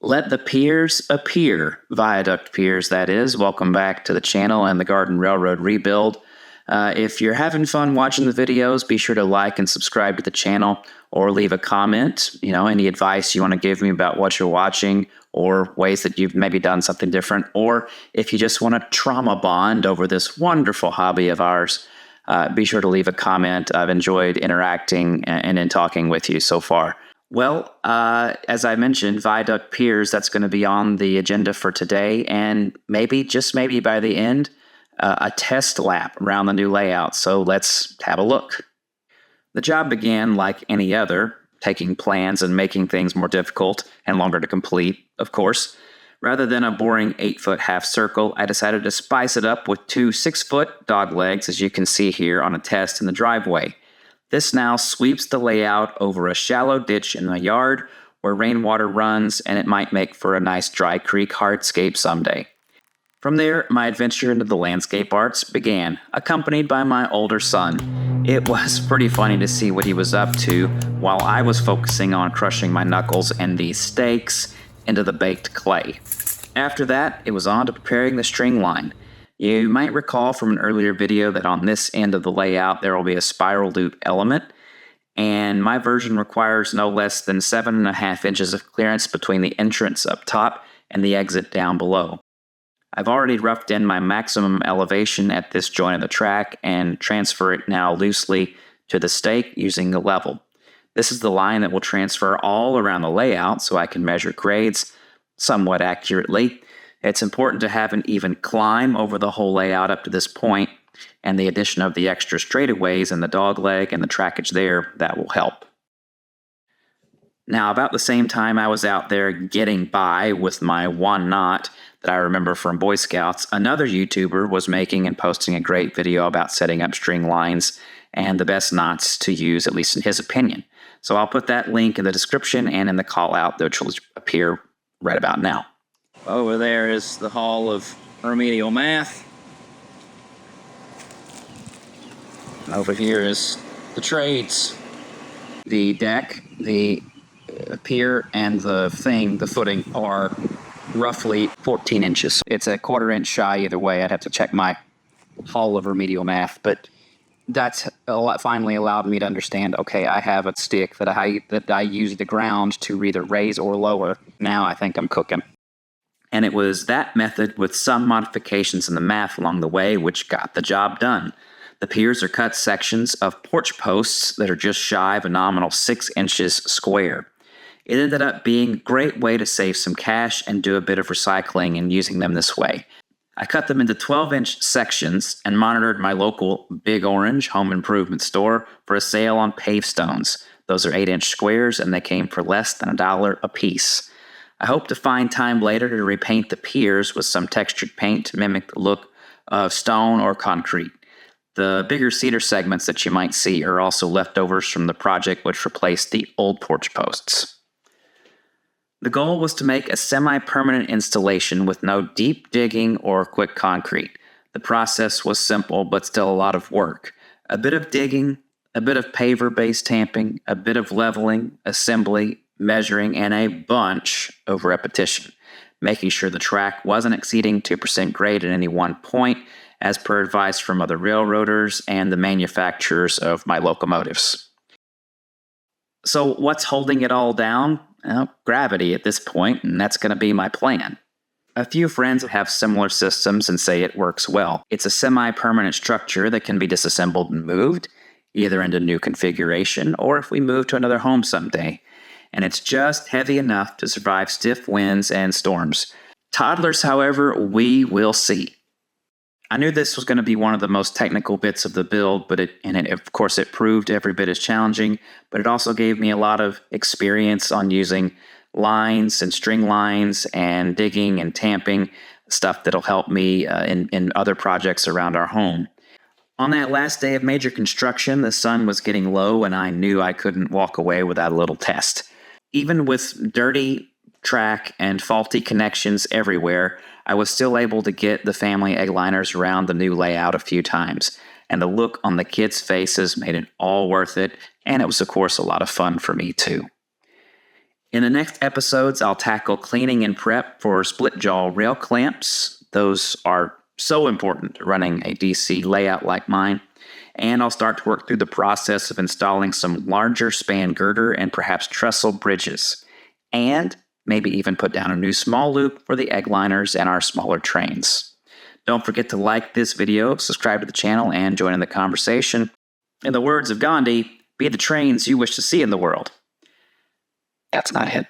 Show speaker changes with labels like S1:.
S1: Let the piers appear, viaduct piers, that is. Welcome back to the channel and the Garden Railroad rebuild. If you're having fun watching the videos, be sure to like and subscribe to the channel or leave a comment. Any advice you want to give me about what you're watching or ways that you've maybe done something different. Or if you just want to trauma bond over this wonderful hobby of ours, be sure to leave a comment. I've enjoyed interacting and in talking with you so far. Well, as I mentioned, viaduct piers, that's going to be on the agenda for today, and maybe, just maybe by the end, a test lap around the new layout. So let's have a look. The job began like any other, taking plans and making things more difficult and longer to complete, of course. Rather than a boring 8-foot half circle, I decided to spice it up with 2 6-foot dog legs, as you can see here on a test in the driveway. This now sweeps the layout over a shallow ditch in my yard where rainwater runs, and it might make for a nice dry creek hardscape someday. From there, my adventure into the landscape arts began, accompanied by my older son. It was pretty funny to see what he was up to while I was focusing on crushing my knuckles and these stakes into the baked clay. After that, it was on to preparing the string line. You might recall from an earlier video that on this end of the layout there will be a spiral loop element, and my version requires no less than 7.5 inches of clearance between the entrance up top and the exit down below. I've already roughed in my maximum elevation at this joint of the track and transfer it now loosely to the stake using the level. This is the line that will transfer all around the layout so I can measure grades somewhat accurately. It's important to have an even climb over the whole layout up to this point, and the addition of the extra straightaways and the dog leg and the trackage there, that will help. Now, about the same time I was out there getting by with my one knot that I remember from Boy Scouts, another YouTuber was making and posting a great video about setting up string lines and the best knots to use, at least in his opinion. So I'll put that link in the description and in the call out, which will appear right about now. Over there is the Hall of Remedial Math. And over here is the trades. The deck, the pier, and the footing are roughly 14 inches. It's a 1/4 inch shy either way. I'd have to check my Hall of Remedial Math, but that's finally allowed me to understand, okay, I have a stick that I use the ground to either raise or lower. Now I think I'm cooking. And it was that method with some modifications in the math along the way which got the job done. The piers are cut sections of porch posts that are just shy of a nominal 6 inches square. It ended up being a great way to save some cash and do a bit of recycling in using them this way. I cut them into 12-inch sections and monitored my local Big Orange home improvement store for a sale on pavestones. Those are 8-inch squares, and they came for less than $1 a piece. I hope to find time later to repaint the piers with some textured paint to mimic the look of stone or concrete. The bigger cedar segments that you might see are also leftovers from the project which replaced the old porch posts. The goal was to make a semi-permanent installation with no deep digging or quick concrete. The process was simple but still a lot of work. A bit of digging, a bit of paver-based tamping, a bit of leveling, assembly, measuring, and a bunch of repetition, making sure the track wasn't exceeding 2% grade at any one point, as per advice from other railroaders and the manufacturers of my locomotives. So what's holding it all down? Well, gravity at this point, and that's going to be my plan. A few friends have similar systems and say it works well. It's a semi-permanent structure that can be disassembled and moved, either into new configuration or if we move to another home someday. And it's just heavy enough to survive stiff winds and storms. Toddlers, however, we will see. I knew this was going to be one of the most technical bits of the build, but of course it proved every bit as challenging, but it also gave me a lot of experience on using lines and string lines and digging and tamping, stuff that'll help me in other projects around our home. On that last day of major construction, the sun was getting low and I knew I couldn't walk away without a little test. Even with dirty track and faulty connections everywhere, I was still able to get the family egg liners around the new layout a few times, and the look on the kids' faces made it all worth it, and it was of course a lot of fun for me too. In the next episodes, I'll tackle cleaning and prep for split jaw rail clamps. Those are so important running a DC layout like mine. And I'll start to work through the process of installing some larger span girder and perhaps trestle bridges. And maybe even put down a new small loop for the egg liners and our smaller trains. Don't forget to like this video, subscribe to the channel, and join in the conversation. In the words of Gandhi, be the trains you wish to see in the world. That's not it.